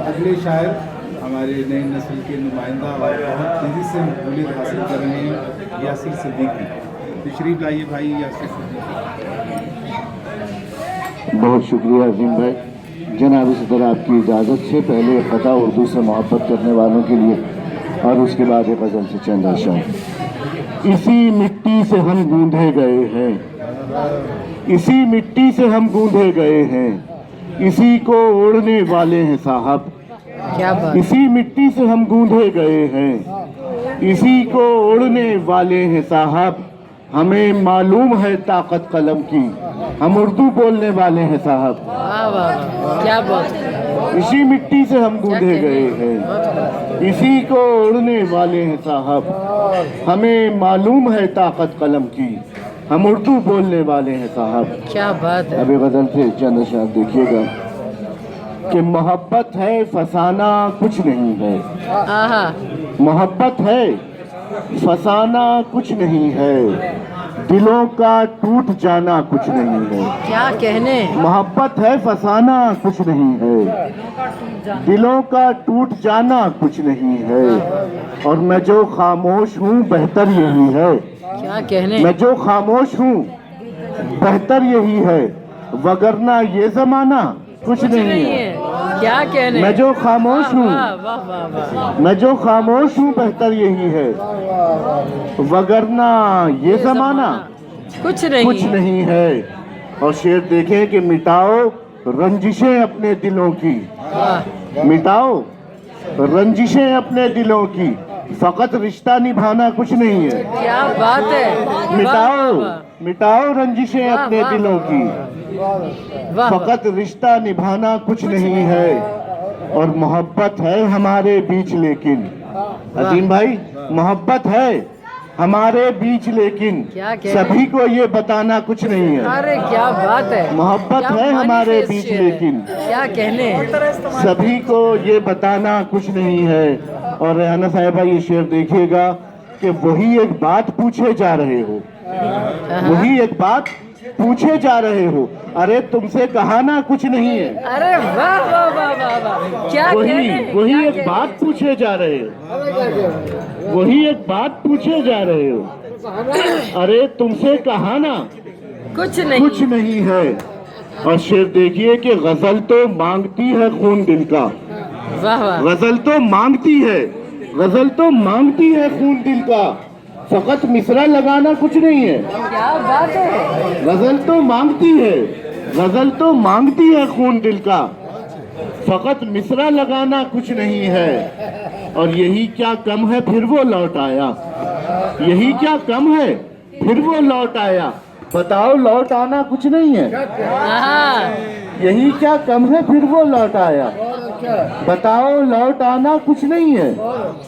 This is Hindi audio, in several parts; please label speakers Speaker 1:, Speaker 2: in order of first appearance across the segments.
Speaker 1: अगले शायर हमारे नई नस्ल के नुमाइंदा और बहुत तेज़ी से मकबूलियत हासिल कर रहे हैं, यासिर सिद्दीकी। तशरीफ लाइए भाई यासिर सिद्दीकी।
Speaker 2: बहुत शुक्रिया अजीम भाई। जनाब सदर आपकी इजाज़त से पहले क़ता उर्दू से मोहब्बत करने वालों के लिए और उसके बाद एक गज़ल से चंद अशआर। इसी मिट्टी से हम गूंधे गए हैं, इसी मिट्टी से हम गूंधे गए हैं, इसी को ओढ़ने वाले हैं साहब।
Speaker 3: क्या बात।
Speaker 2: इसी मिट्टी से हम गूंधे गए हैं, इसी को ओढ़ने वाले हैं साहब। हमें मालूम है ताकत कलम की, हम उर्दू बोलने वाले हैं साहब।
Speaker 3: वाह वाह, क्या बात।
Speaker 2: इसी मिट्टी से हम गूंधे गए हैं, इसी को ओढ़ने वाले हैं साहब। हमें मालूम है ताकत कलम की, हम उर्दू बोलने वाले हैं साहब।
Speaker 3: क्या बात है।
Speaker 2: अभी गजल से चंद अशआर देखिएगा कि मोहब्बत है फसाना कुछ नहीं है,
Speaker 3: आहा,
Speaker 2: मोहब्बत है फसाना कुछ नहीं है, दिलों का टूट जाना कुछ नहीं है।
Speaker 3: क्या कहने।
Speaker 2: मोहब्बत है फसाना कुछ नहीं है, दिलों का टूट जाना कुछ नहीं है। और मैं जो खामोश हूँ बेहतर यही है,
Speaker 3: क्या कहने।
Speaker 2: मैं जो खामोश हूँ बेहतर यही है, वगरना ये जमाना कुछ नहीं है।
Speaker 3: क्या कहने।
Speaker 2: मैं जो खामोश हूँ,
Speaker 3: वाह वाह वाह वाह।
Speaker 2: मैं जो खामोश हूँ बेहतर यही है, वगरना ये जमाना
Speaker 3: कुछ
Speaker 2: कुछ नहीं है। और शेर देखें कि मिटाओ रंजिशें अपने दिलों की,
Speaker 3: वाह,
Speaker 2: मिटाओ रंजिशें अपने दिलों की, फकत रिश्ता निभाना कुछ नहीं है।
Speaker 3: क्या बात है।
Speaker 2: मिटाओ
Speaker 3: वाह,
Speaker 2: मिटाओ रंजिशें
Speaker 3: वाह,
Speaker 2: अपने
Speaker 3: वाह,
Speaker 2: दिलों की,
Speaker 3: वाह,
Speaker 2: फकत रिश्ता निभाना कुछ नहीं है। और मोहब्बत है हमारे बीच लेकिन, अजीम भाई मोहब्बत है हमारे बीच लेकिन
Speaker 3: क्या कहने।
Speaker 2: सभी को ये बताना कुछ नहीं है।
Speaker 3: अरे क्या बात है।
Speaker 2: मोहब्बत
Speaker 3: क्या
Speaker 2: है हमारे
Speaker 3: manifest
Speaker 2: बीच
Speaker 3: है।
Speaker 2: लेकिन
Speaker 3: क्या कहने।
Speaker 2: सभी को ये बताना कुछ नहीं है। और रेहाना साहिबा ये शेर देखिएगा कि वही एक बात पूछे जा रहे हो, वही एक बात पूछे जा रहे हो, अरे तुमसे कहा ना कुछ नहीं है।
Speaker 3: अरे वाह वाह वाह वाह वाह, क्या
Speaker 2: वही
Speaker 3: कहने।
Speaker 2: वही
Speaker 3: क्या
Speaker 2: एक
Speaker 3: कहने।
Speaker 2: बात पूछे जा रहे हो, वही एक बात पूछे जा रहे हो, अरे तुमसे कहा ना
Speaker 3: कुछ नहीं।
Speaker 2: कुछ नहीं है। और शेर देखिए कि गजल तो मांगती है खून दिल का,
Speaker 3: वाह वाह,
Speaker 2: गजल तो मांगती है, गजल तो मांगती है खून दिल का, फकत मिसरा लगाना कुछ नहीं है।
Speaker 3: क्या बात है।
Speaker 2: गजल तो मांगती है, गजल तो मांगती है खून दिल का, फकत मिसरा लगाना कुछ नहीं है। और यही क्या कम है फिर वो लौट आया, यही क्या कम है फिर वो लौट आया, बताओ लौट आना कुछ नहीं है।
Speaker 3: हाँ,
Speaker 2: यही क्या कम है फिर वो लौट आया, बताओ लौट आना कुछ नहीं है।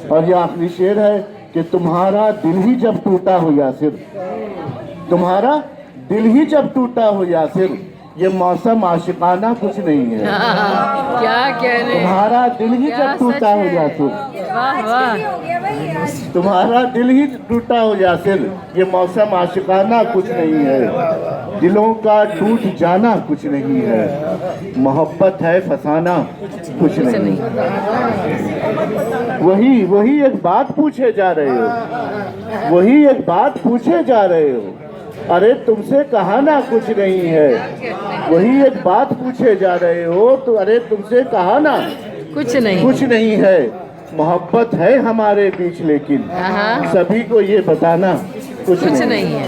Speaker 2: और ये आखिरी शेर है कि तुम्हारा दिल ही जब टूटा हो यासिर, तुम्हारा दिल ही जब टूटा हो यासिर, ये मौसम आशिकाना कुछ नहीं है।
Speaker 3: क्या कहने।
Speaker 2: तुम्हारा दिल ही
Speaker 3: क्या
Speaker 2: जब टूटा
Speaker 3: सच
Speaker 2: हो
Speaker 3: है।
Speaker 2: यासिर,
Speaker 3: वाह वाह,
Speaker 2: तुम्हारा दिल ही टूटा हो यासिर, ये मौसम आशिकाना कुछ नहीं है, दिलों का टूट जाना कुछ नहीं है, मोहब्बत है फसाना कुछ नहीं। वही एक बात पूछे जा रहे हो, वही एक बात पूछे जा रहे हो, अरे तुमसे कहा ना कुछ नहीं है। वही एक बात पूछे जा रहे हो तो अरे तुमसे कहा ना
Speaker 3: कुछ नहीं।
Speaker 2: कुछ नहीं है। मोहब्बत है हमारे बीच लेकिन
Speaker 3: हाँ,
Speaker 2: सभी को ये बताना कुछ
Speaker 3: कुछ
Speaker 2: नहीं।
Speaker 3: नहीं है।